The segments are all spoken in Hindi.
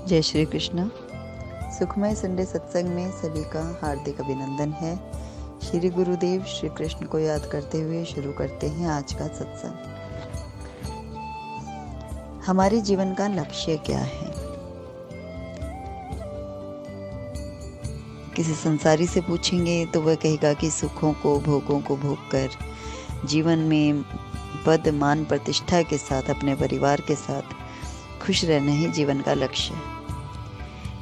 जय श्री कृष्ण। सुखमय संडे सत्संग में सभी का हार्दिक अभिनंदन है। श्री गुरुदेव श्री कृष्ण को याद करते हुए शुरू करते हैं आज का सत्संग। हमारे जीवन का लक्ष्य क्या है? किसी संसारी से पूछेंगे तो वह कहेगा कि सुखों को, भोगों को भोग कर जीवन में पद, मान, प्रतिष्ठा के साथ अपने परिवार के साथ खुश रहना ही जीवन का लक्ष्य है।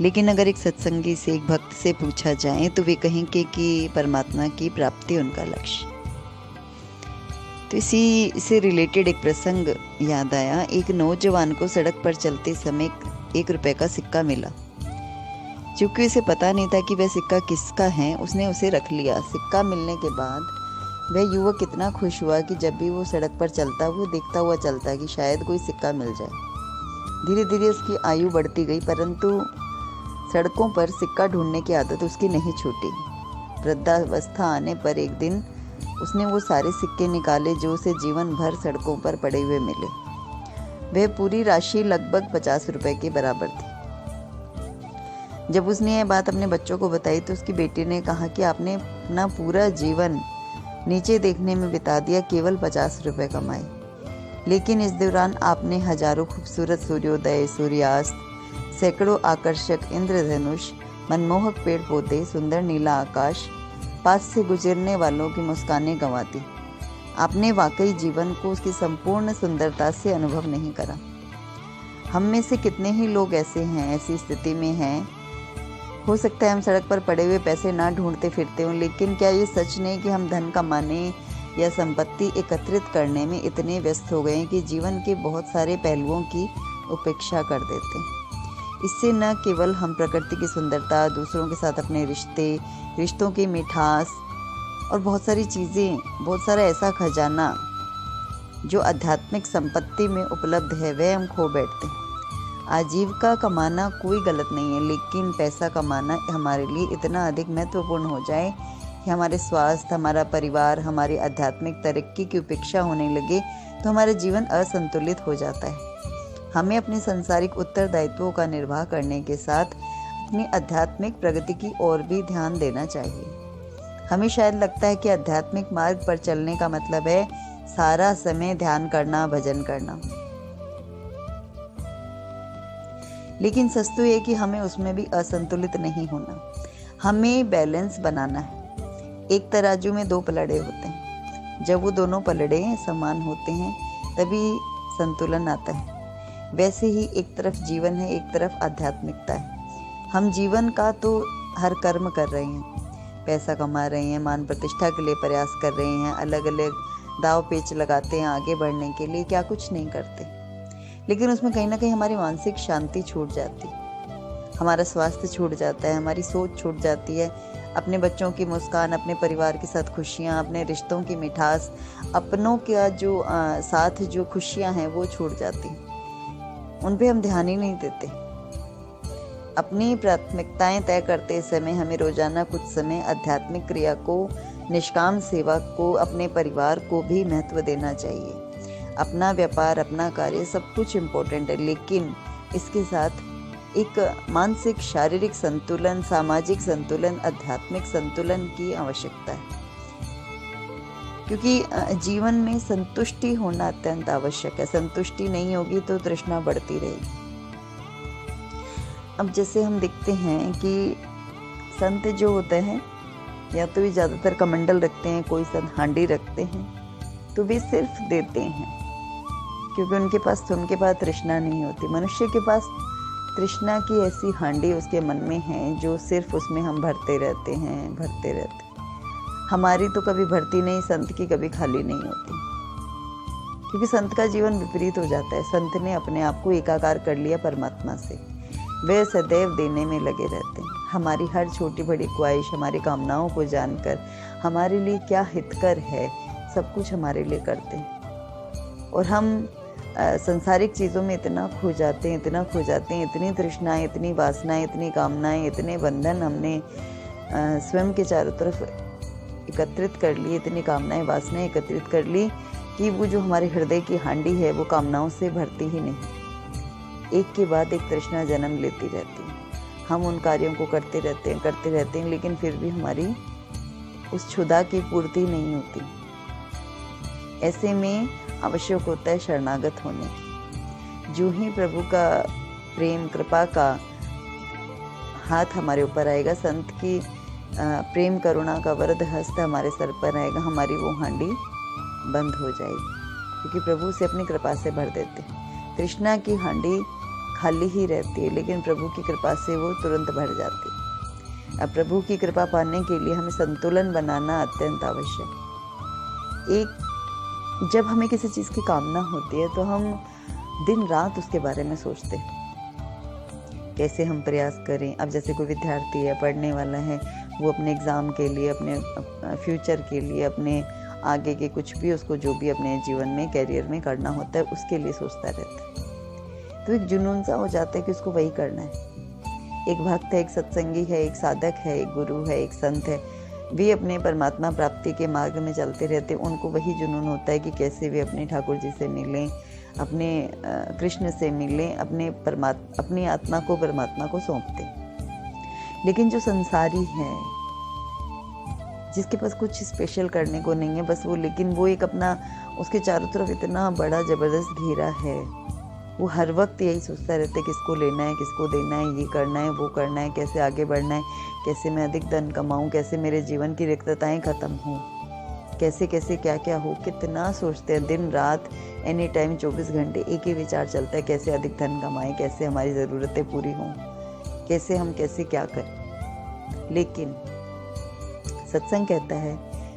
लेकिन अगर एक सत्संगी से, एक भक्त से पूछा जाए तो वे कहेंगे कि परमात्मा की प्राप्ति उनका लक्ष्य। तो इसी से रिलेटेड एक प्रसंग याद आया। एक नौजवान को सड़क पर चलते समय 1 रुपए का सिक्का मिला। चूंकि उसे पता नहीं था कि वह सिक्का किसका है, उसने उसे रख लिया। सिक्का मिलने के बाद वह युवक कितना खुश हुआ कि जब भी वो सड़क पर चलता वो देखता हुआ चलता कि शायद कोई सिक्का मिल जाए। धीरे धीरे उसकी आयु बढ़ती गई, परंतु सड़कों पर सिक्का ढूंढने की आदत उसकी नहीं छूटी। वृद्धावस्था आने पर एक दिन उसने वो सारे सिक्के निकाले जो उसे जीवन भर सड़कों पर पड़े हुए मिले। वह पूरी राशि लगभग 50 रुपए के बराबर थी। जब उसने यह बात अपने बच्चों को बताई तो उसकी बेटी ने कहा कि आपने अपना पूरा जीवन नीचे देखने में बिता दिया, केवल 50 रुपए कमाए, लेकिन इस दौरान आपने हजारों खूबसूरत सूर्योदय, सूर्यास्त, सैकड़ों आकर्षक इंद्रधनुष, मनमोहक पेड़ पौधे, सुंदर नीला आकाश, पास से गुजरने वालों की मुस्कानें गंवा दी। आपने वाकई जीवन को उसकी संपूर्ण सुंदरता से अनुभव नहीं करा। हम में से कितने ही लोग ऐसे हैं, ऐसी स्थिति में हैं। हो सकता है हम सड़क पर पड़े हुए पैसे ना ढूंढते फिरते हों, लेकिन क्या ये सच नहीं कि हम धन कमाने या संपत्ति एकत्रित करने में इतने व्यस्त हो गए हैं कि जीवन के बहुत सारे पहलुओं की उपेक्षा कर देते हैं। इससे न केवल हम प्रकृति की सुंदरता, दूसरों के साथ अपने रिश्ते, रिश्तों की मिठास और बहुत सारी चीज़ें, बहुत सारा ऐसा खजाना जो आध्यात्मिक संपत्ति में उपलब्ध है, वह हम खो बैठते हैं। आजीविका कमाना कोई गलत नहीं है, लेकिन पैसा कमाना हमारे लिए इतना अधिक महत्वपूर्ण हो जाए कि हमारे स्वास्थ्य, हमारा परिवार, हमारी आध्यात्मिक तरक्की की उपेक्षा होने लगे तो हमारा जीवन असंतुलित हो जाता है। हमें अपने सांसारिक उत्तरदायित्वों का निर्वाह करने के साथ अपनी आध्यात्मिक प्रगति की ओर भी ध्यान देना चाहिए। हमें शायद लगता है कि आध्यात्मिक मार्ग पर चलने का मतलब है सारा समय ध्यान करना, भजन करना, लेकिन सच तो ये कि हमें उसमें भी असंतुलित नहीं होना। हमें बैलेंस बनाना है। एक तराजू में 2 पलड़े होते हैं। जब वो दोनों पलड़े समान होते हैं तभी संतुलन आता है। वैसे ही एक तरफ जीवन है, एक तरफ आध्यात्मिकता है। हम जीवन का तो हर कर्म कर रहे हैं, पैसा कमा रहे हैं, मान प्रतिष्ठा के लिए प्रयास कर रहे हैं, अलग अलग दाव पेच लगाते हैं आगे बढ़ने के लिए, क्या कुछ नहीं करते, लेकिन उसमें कहीं ना कहीं हमारी मानसिक शांति छूट जाती है, हमारा स्वास्थ्य छूट जाता है, हमारी सोच छूट जाती है। अपने बच्चों की मुस्कान, अपने परिवार के साथ खुशियाँ, अपने रिश्तों की मिठास, अपनों का जो साथ जो खुशियाँ हैं वो छूट जाती हैं। उन पे हम ध्यान ही नहीं देते। अपनी प्राथमिकताएं तय करते समय हमें रोजाना कुछ समय आध्यात्मिक क्रिया को, निष्काम सेवा को, अपने परिवार को भी महत्व देना चाहिए। अपना व्यापार, अपना कार्य सब कुछ इम्पोर्टेंट है, लेकिन इसके साथ एक मानसिक, शारीरिक संतुलन, सामाजिक संतुलन, आध्यात्मिक संतुलन की आवश्यकता है, क्योंकि जीवन में संतुष्टि होना अत्यंत आवश्यक है। संतुष्टि नहीं होगी तो तृष्णा बढ़ती रहेगी। अब जैसे हम देखते हैं कि संत जो होते हैं या तो वे ज़्यादातर कमंडल रखते हैं, कोई संत हांडी रखते हैं, तो वे सिर्फ देते हैं क्योंकि उनके पास तृष्णा नहीं होती। मनुष्य के पास तृष्णा की ऐसी हांडी उसके मन में है जो सिर्फ उसमें हम भरते रहते हैं। हमारी तो कभी भरती नहीं, संत की कभी खाली नहीं होती, क्योंकि संत का जीवन विपरीत हो जाता है। संत ने अपने आप को एकाकार कर लिया परमात्मा से। वे सदैव देने में लगे रहते हैं। हमारी हर छोटी बड़ी ख्वाहिश, हमारी कामनाओं को जानकर हमारे लिए क्या हितकर है, सब कुछ हमारे लिए करते हैं। और हम संसारिक चीज़ों में इतना खो जाते हैं, इतनी तृष्णाएं, इतनी वासनाएं, इतनी कामनाएं, इतने बंधन हमने स्वयं के चारों तरफ एकत्रित कर ली, इतनी कामनाएं, वासनाएं एकत्रित कर ली कि वो जो हमारे हृदय की हांडी है वो कामनाओं से भरती ही नहीं। एक के बाद एक तृष्णा जन्म लेती रहती है। हम उन कार्यों को करते रहते हैं, लेकिन फिर भी हमारी उस क्षुधा की पूर्ति नहीं होती। ऐसे में आवश्यक होता है शरणागत होने की। जो ही प्रभु का प्रेम, कृपा का हाथ हमारे ऊपर आएगा, संत की प्रेम करुणा का वरद हस्त हमारे सर पर आएगा, हमारी वो हांडी बंद हो जाएगी, क्योंकि प्रभु से अपनी कृपा से भर देते। तृष्णा की हांडी खाली ही रहती है, लेकिन प्रभु की कृपा से वो तुरंत भर जाती है। अब प्रभु की कृपा पाने के लिए हमें संतुलन बनाना अत्यंत आवश्यक। जब हमें किसी चीज़ की कामना होती है तो हम दिन रात उसके बारे में सोचते हैं, कैसे हम प्रयास करें। अब जैसे कोई विद्यार्थी है, पढ़ने वाला है, वो अपने एग्ज़ाम के लिए, अपने फ्यूचर के लिए, अपने आगे के कुछ भी, उसको जो भी अपने जीवन में, कैरियर में करना होता है, उसके लिए सोचता रहता है। तो एक जुनून सा हो जाता है कि उसको वही करना है। एक भक्त है, एक सत्संगी है, एक साधक है, एक गुरु है, एक संत है, वे अपने परमात्मा प्राप्ति के मार्ग में चलते रहते हैं। उनको वही जुनून होता है कि कैसे वे अपने ठाकुर जी से मिलें, अपने कृष्ण से मिलें, अपनी आत्मा को परमात्मा को सौंपते। लेकिन जो संसारी है, जिसके पास कुछ स्पेशल करने को नहीं है, बस वो, लेकिन वो एक अपना, उसके चारों तरफ इतना बड़ा जबरदस्त घेरा है, वो हर वक्त यही सोचता रहता है किसको लेना है, किसको देना है, ये करना है, वो करना है, कैसे आगे बढ़ना है, कैसे मैं अधिक धन कमाऊं, कैसे मेरे जीवन की रिक्तताएं खत्म हों, कैसे कैसे क्या क्या हो। कितना सोचते हैं दिन रात, एनी टाइम 24 घंटे एक ही विचार चलता है, कैसे अधिक धन कमाएं, कैसे हमारी ज़रूरतें पूरी हों, कैसे क्या करें। लेकिन सत्संग कहता है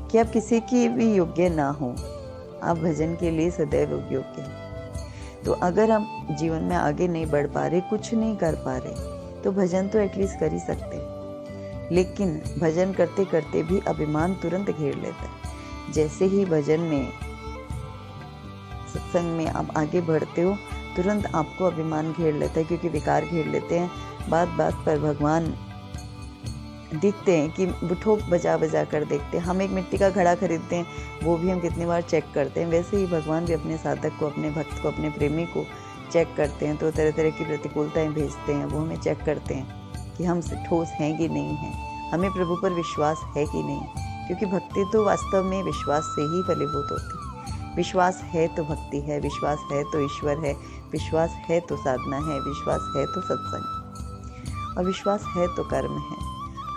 कि आप किसी की भी योग्य ना हो, आप भजन के लिए सदैव योग्य हैं। तो अगर हम जीवन में आगे नहीं बढ़ पा रहे, कुछ नहीं कर पा रहे, तो भजन तो एटलीस्ट कर ही सकते हैं। लेकिन भजन करते करते भी अभिमान तुरंत घेर लेता है। जैसे ही भजन में, सत्संग में आप आगे बढ़ते हो, तुरंत आपको अभिमान घेर लेता है, क्योंकि विकार घेर लेते हैं। बात बात पर भगवान दिखते हैं कि ठोक बजा कर देखते हैं। हम एक मिट्टी का घड़ा खरीदते हैं, वो भी हम कितनी बार चेक करते हैं। वैसे ही भगवान भी अपने साधक को, अपने भक्त को, अपने प्रेमी को चेक करते हैं। तो तरह तरह की प्रतिकूलताएं भेजते हैं, वो हमें चेक करते हैं कि हम ठोस हैं कि नहीं हैं, हमें प्रभु पर विश्वास है कि नहीं। क्योंकि भक्ति तो वास्तव में विश्वास से ही फलीभूत होती है। विश्वास है तो भक्ति है, विश्वास है तो ईश्वर है, विश्वास है तो साधना है, विश्वास है तो सत्संग, और विश्वास है तो कर्म है।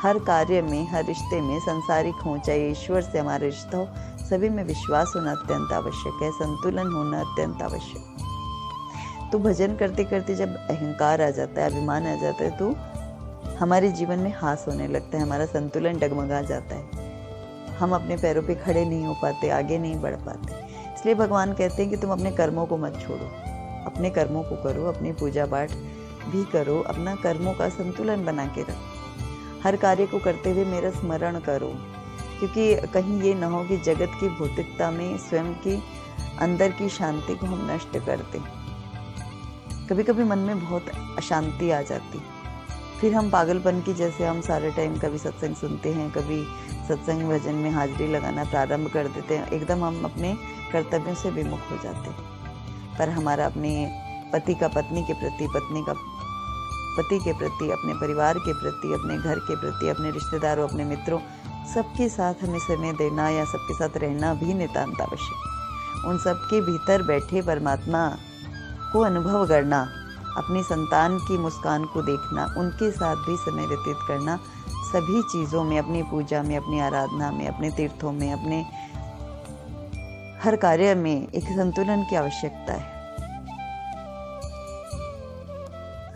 हर कार्य में, हर रिश्ते में, संसारिक हो चाहे ईश्वर से हमारा रिश्ता हो, सभी में विश्वास होना अत्यंत आवश्यक है, संतुलन होना अत्यंत आवश्यक। तो भजन करते करते जब अहंकार आ जाता है, अभिमान आ जाता है, तो हमारे जीवन में हास होने लगता है, हमारा संतुलन डगमगा जाता है, हम अपने पैरों पे खड़े नहीं हो पाते, आगे नहीं बढ़ पाते। इसलिए भगवान कहते हैं कि तुम अपने कर्मों को मत छोड़ो, अपने कर्मों को करो, अपनी पूजा पाठ भी करो, अपना कर्मों का संतुलन बना के रखो। हर कार्य को करते हुए मेरा स्मरण करो, क्योंकि कहीं ये ना हो कि जगत की भौतिकता में स्वयं की अंदर की शांति को हम नष्ट करते। कभी कभी मन में बहुत अशांति आ जाती, फिर हम पागलपन की जैसे हम सारे टाइम कभी सत्संग सुनते हैं, कभी सत्संग भजन में हाजिरी लगाना प्रारंभ कर देते हैं, एकदम हम अपने कर्तव्यों से विमुख हो जाते हैं। पर हमारा अपने पति का पत्नी के प्रति, पत्नी का पति के प्रति, अपने परिवार के प्रति, अपने घर के प्रति, अपने रिश्तेदारों, अपने मित्रों, सबके साथ हमें समय देना या सबके साथ रहना भी नितांत आवश्यक। उन सबके भीतर बैठे परमात्मा को अनुभव करना, अपनी संतान की मुस्कान को देखना, उनके साथ भी समय व्यतीत करना, सभी चीज़ों में, अपनी पूजा में, अपनी आराधना में, अपने तीर्थों में, अपने हर कार्य में एक संतुलन की आवश्यकता है।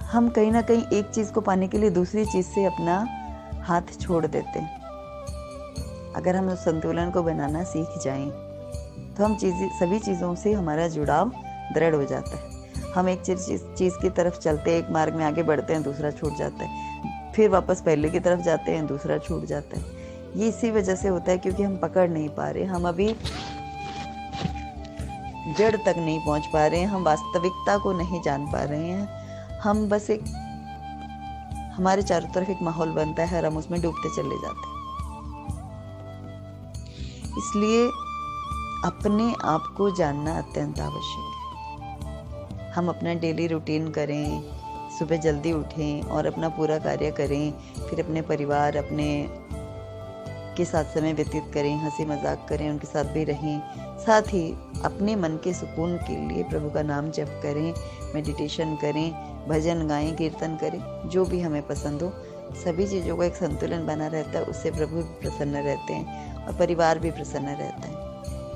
हम कहीं ना कहीं एक चीज़ को पाने के लिए दूसरी चीज़ से अपना हाथ छोड़ देते हैं। अगर हम उस संतुलन को बनाना सीख जाएं, तो हम सभी चीज़ों से हमारा जुड़ाव दृढ़ हो जाता है। हम एक चीज़ की तरफ चलते हैं, एक मार्ग में आगे बढ़ते हैं, दूसरा छूट जाता है, फिर वापस पहले की तरफ जाते हैं, दूसरा छूट जाता है। ये इसी वजह से होता है क्योंकि हम पकड़ नहीं पा रहे, हम अभी जड़ तक नहीं पहुंच पा रहे हैं, हम वास्तविकता को नहीं जान पा रहे हैं। हम बस हमारे चारों तरफ एक माहौल बनता है और हम उसमें डूबते चले जाते हैं। इसलिए अपने आप को जानना अत्यंत आवश्यक है। हम अपना डेली रूटीन करें, सुबह जल्दी उठें और अपना पूरा कार्य करें, फिर अपने परिवार के साथ समय व्यतीत करें, हंसी मजाक करें, उनके साथ भी रहें। साथ ही अपने मन के सुकून के लिए प्रभु का नाम जप करें, मेडिटेशन करें, भजन गाएं, कीर्तन करें, जो भी हमें पसंद हो। सभी चीज़ों का एक संतुलन बना रहता है, उससे प्रभु भी प्रसन्न रहते हैं और परिवार भी प्रसन्न रहता है।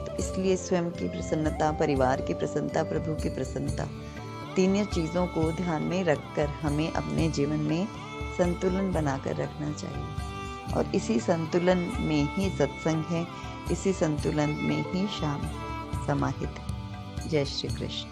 तो इसलिए स्वयं की प्रसन्नता, परिवार की प्रसन्नता, प्रभु की प्रसन्नता, तीनों चीज़ों को ध्यान में रखकर हमें अपने जीवन में संतुलन बनाकर रखना चाहिए। और इसी संतुलन में ही सत्संग है, इसी संतुलन में ही शाम समाहित है। जय श्री कृष्ण।